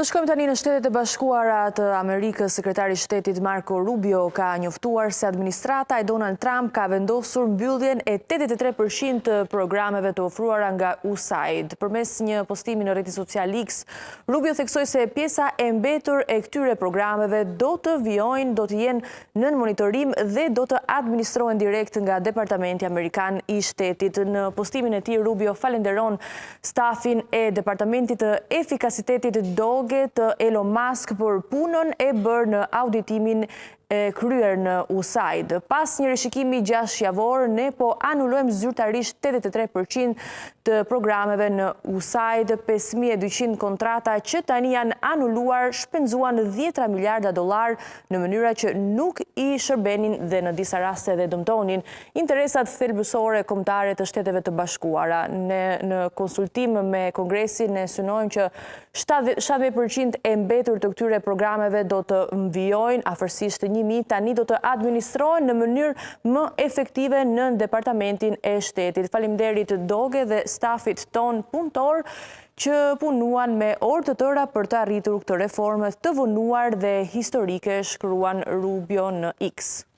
Do shkojmë tani në Shtetet e Bashkuara të Amerikës. Sekretari i Shtetit Marco Rubio ka njoftuar se administrata e Donald Trump ka vendosur mbylljen e 83% të programeve të ofruara nga USAID. Përmes një postimi në rrjetin social X, Rubio theksoi se pjesa e mbetur e këtyre programeve do të vijojnë, do të jenë nën monitorim dhe do të administrohen direkt nga Departamenti Amerikan i Shtetit. Në postimin e tij, Rubio falenderon stafin e Departamentit të Efikasitetit të Elon Musk për punën e bërë në auditimin kryer në USAID. Pas një rishikimi 6 javor, ne po anullojmë zyrtarisht 83% të programeve në USAID, 5200 kontrata që tani janë anulluar shpenzuan $10 miliarda në mënyra që nuk i shërbenin dhe në disa raste dhe dëmtonin interesat thelbësore kombëtare të Shteteve të Bashkuara. Ne në konsultim me Kongresin ne synojmë që 70% e mbetur të këtyre programeve do të vijojnë, afërsisht 1000 tani do të administrohen në mënyrë më efektive në Departamentin e Shtetit. Faleminderit Doge dhe stafit ton punëtor që punuan me orë të tëra për të arritur këtë reformë të vonuar dhe historike, shkruan Rubio në X.